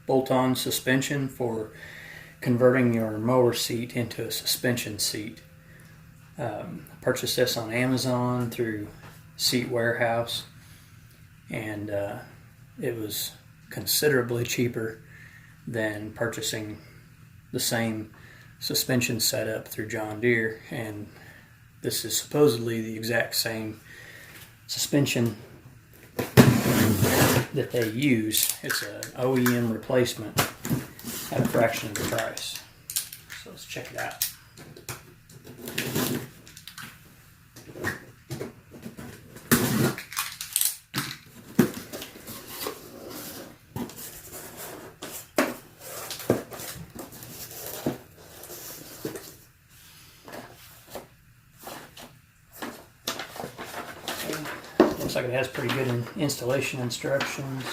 bolt-on suspension for converting your mower seat into a suspension seat. I purchased this on Amazon through Seat Warehouse, and it was considerably cheaper than purchasing the same suspension setup through John Deere, and this is supposedly the exact same suspension that they use. It's an OEM replacement at a fraction of the price. So let's check it out. Looks like it has pretty good installation instructions.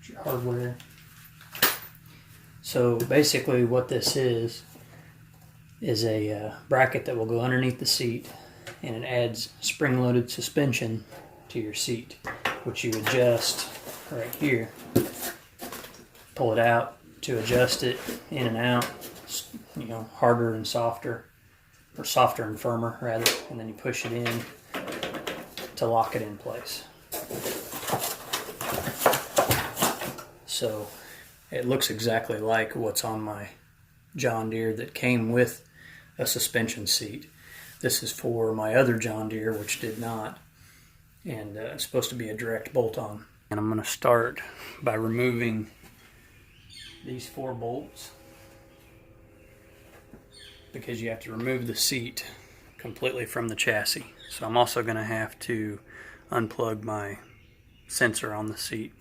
Your hardware. So basically what this is a bracket that will go underneath the seat, and it adds spring-loaded suspension to your seat, which you adjust right here. Pull it out to adjust it in and out, you know, harder and softer, or softer and firmer rather, and then you push it in to lock it in place. So it looks exactly like what's on my John Deere that came with a suspension seat. This is for my other John Deere, which did not, and it's supposed to be a direct bolt-on. And I'm going to start by removing these 4 bolts, because you have to remove the seat completely from the chassis. So I'm also going to have to unplug my sensor on the seat.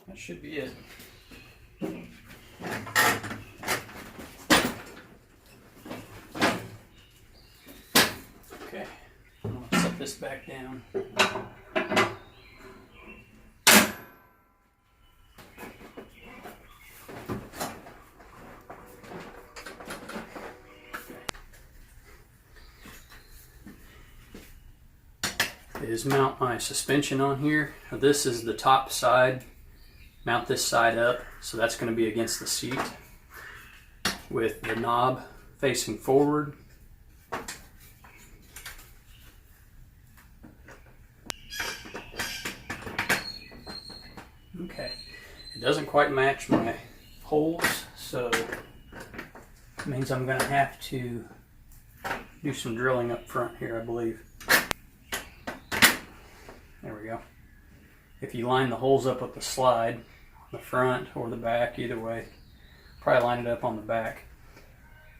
That should be it. Okay, I'm going to set this back down. Is mount my suspension on here. This is the top side. Mount this side up, so that's going to be against the seat with the knob facing forward. Okay, it doesn't quite match my holes, so it means I'm going to have to do some drilling up front here, I believe. There we go. If you line the holes up with the slide on the front or the back, either way, probably line it up on the back.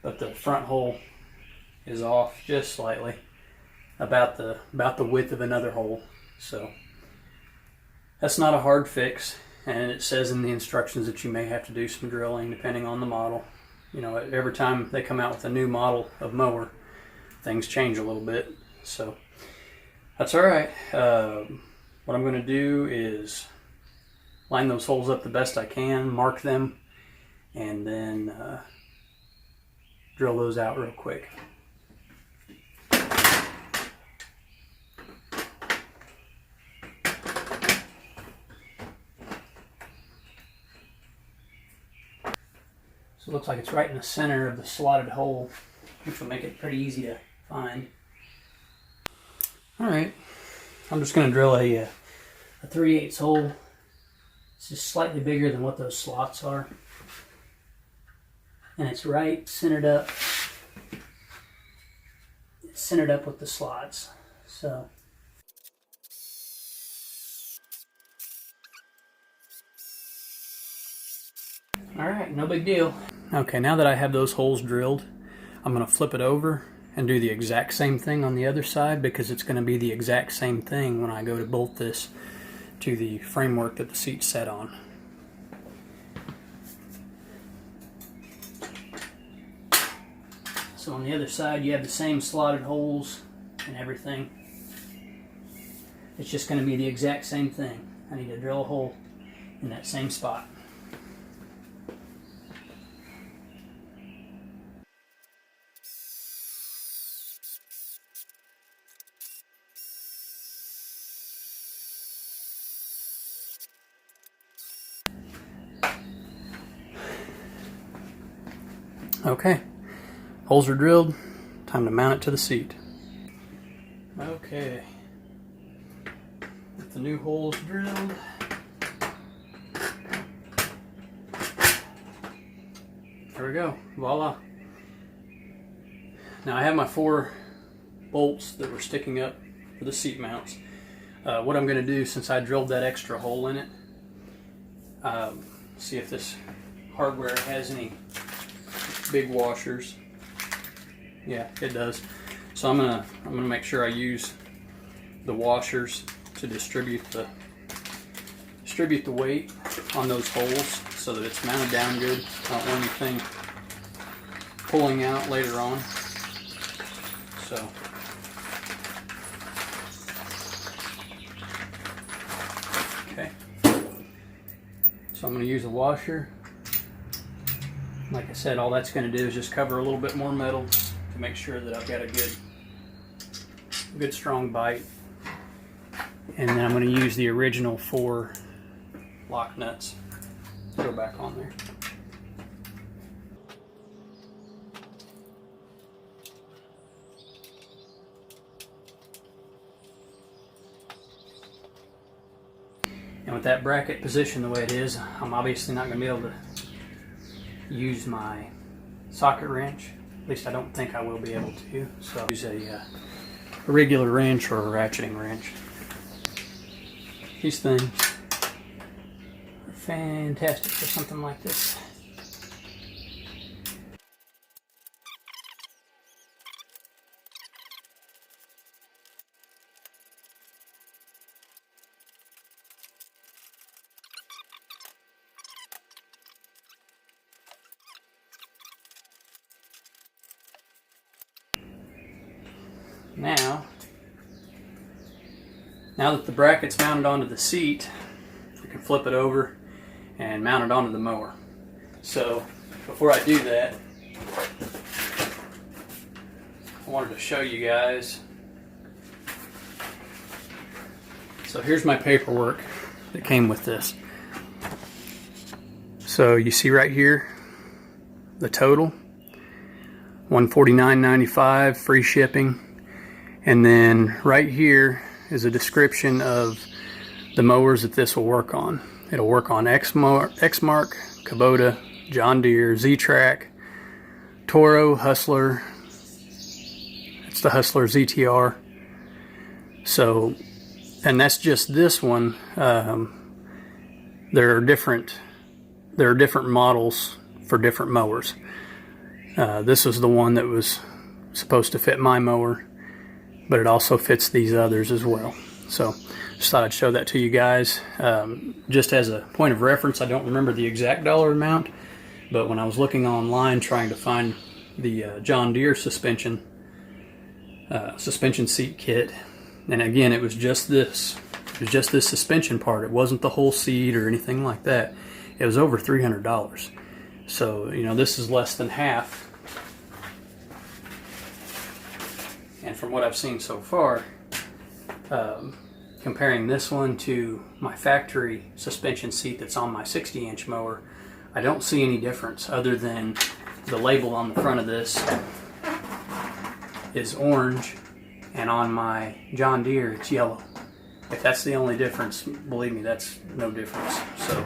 But the front hole is off just slightly, about the width of another hole. So that's not a hard fix, and it says in the instructions that you may have to do some drilling depending on the model. You know, every time they come out with a new model of mower, things change a little bit. So that's all right. What I'm going to do is line those holes up the best I can, mark them, and then drill those out real quick. So it looks like it's right in the center of the slotted hole, which will make it pretty easy to find. All right, I'm just going to drill a 3/8 hole. It's just slightly bigger than what those slots are, and it's right centered up. It's centered up with the slots. So all right, no big deal. Okay, now that I have those holes drilled, I'm going to flip it over and do the exact same thing on the other side, because it's going to be the exact same thing when I go to bolt this to the framework that the seat's set on. So on the other side you have the same slotted holes and everything. it's just going to be the exact same thing. I need to drill a hole in that same spot. Okay, holes are drilled, time to mount it to the seat. Okay, with the new holes drilled, there we go, voila. Now I have my 4 bolts that were sticking up for the seat mounts. What I'm going to do, since I drilled that extra hole in it, see if this hardware has any big washers. Yeah, it does. So I'm gonna make sure I use the washers to distribute the weight on those holes so that it's mounted down good. I don't want anything pulling out later on. So okay. So I'm going to use a washer. Like I said, all that's going to do is just cover a little bit more metal to make sure that I've got a good strong bite. And then I'm going to use the original 4 lock nuts to go back on there. And with that bracket positioned the way it is, I'm obviously not going to be able to use my socket wrench. At least I don't think I will be able to. So I'll use a regular wrench or a ratcheting wrench. These things are fantastic for something like this. Now that the bracket's mounted onto the seat, we can flip it over and mount it onto the mower. So before I do that, I wanted to show you guys. So here's my paperwork that came with this. So you see right here the total, $149.95, free shipping. And then right here is a description of the mowers that this will work on. It'll work on Exmark, Kubota, John Deere, Z-Track, Toro, Hustler. It's the Hustler ZTR. So, and that's just this one. There are different models for different mowers. This is the one that was supposed to fit my mower, but it also fits these others as well. So just thought I'd show that to you guys. Just as a point of reference, I don't remember the exact dollar amount, but when I was looking online trying to find the John Deere suspension seat kit, and again, it was just this. It was just this suspension part. It wasn't the whole seat or anything like that. It was over $300. So, you know, this is less than half. And from what I've seen so far, comparing this one to my factory suspension seat that's on my 60-inch mower, I don't see any difference other than the label on the front of this is orange, and on my John Deere it's yellow. If that's the only difference, believe me, that's no difference. So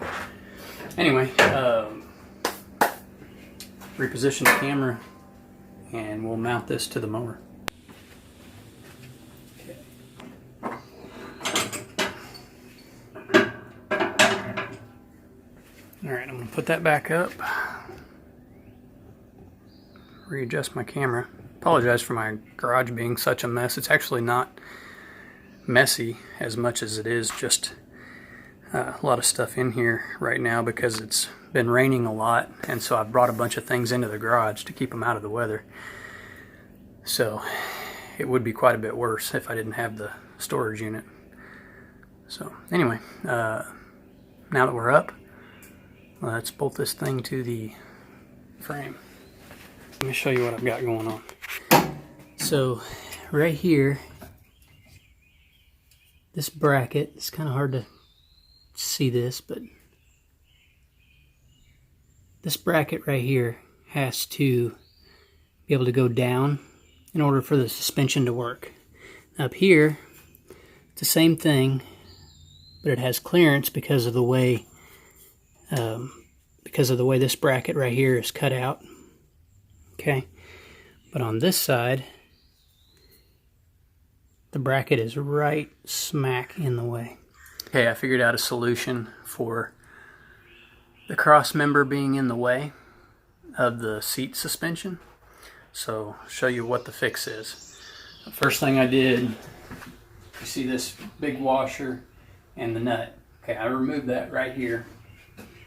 anyway, reposition the camera and we'll mount this to the mower. Alright, I'm going to put that back up, readjust my camera. Apologize for my garage being such a mess. It's actually not messy as much as it is just a lot of stuff in here right now because it's been raining a lot, and so I've brought a bunch of things into the garage to keep them out of the weather. So it would be quite a bit worse if I didn't have the storage unit. So anyway, now that we're up, let's bolt this thing to the frame. Let me show you what I've got going on. So right here, this bracket, it's kind of hard to see this, but this bracket right here has to be able to go down in order for the suspension to work. Up here, it's the same thing, but it has clearance because of the way this bracket right here is cut out. Okay, but on this side, the bracket is right smack in the way. Okay, I figured out a solution for the cross member being in the way of the seat suspension. So I'll show you what the fix is. The first thing I did, you see this big washer and the nut. Okay, I removed that right here.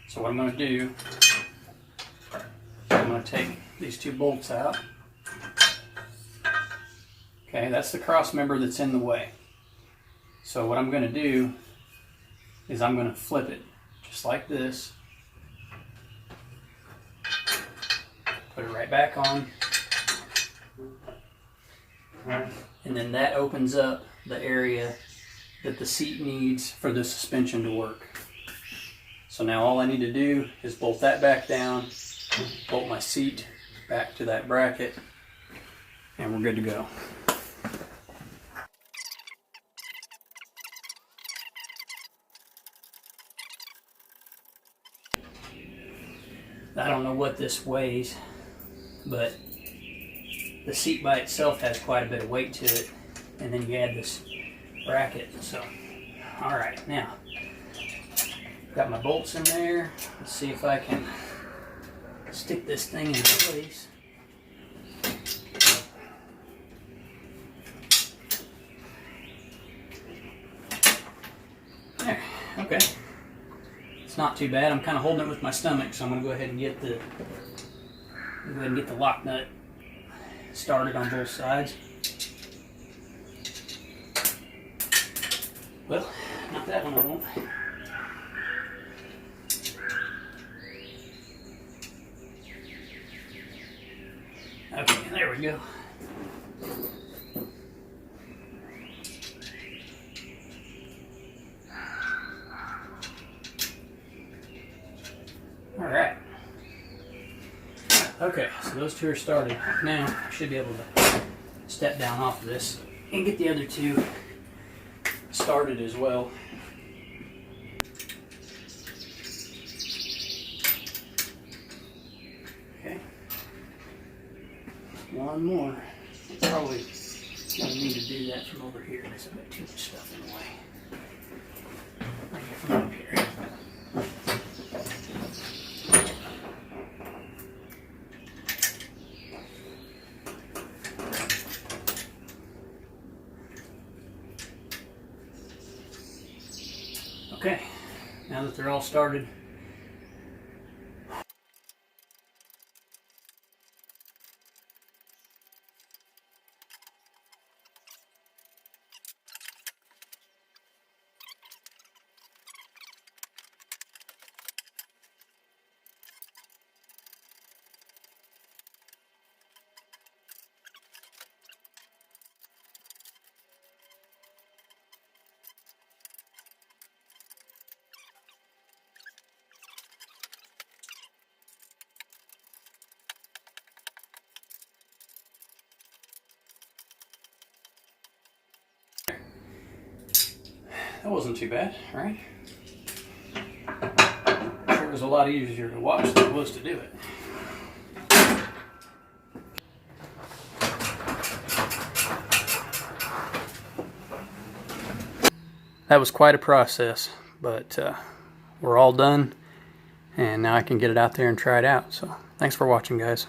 So what I'm going to do, I'm going to take these two bolts out. Okay, that's the cross member that's in the way. So what I'm going to do is I'm going to flip it just like this. Put it right back on. And then that opens up the area that the seat needs for the suspension to work. So now all I need to do is bolt that back down, bolt my seat back to that bracket, and we're good to go. I don't know what this weighs, but the seat by itself has quite a bit of weight to it, and then you add this bracket. So, all right, now got my bolts in there. Let's see if I can stick this thing in place. There, okay. It's not too bad. I'm kind of holding it with my stomach, so I'm going to go ahead and get the lock nut started on both sides. Well, not that one I won't. Okay, there we go. All right. Okay, so those two are started. Now I should be able to step down off of this and get the other two started as well. Okay. One more. Probably gonna need to do that from over here because I've got too much stuff in the way. Right here from up here. Okay, now that they're all started, that wasn't too bad, right? Sure was a lot easier to watch than it was to do it. That was quite a process, but we're all done, and now I can get it out there and try it out. So thanks for watching, guys.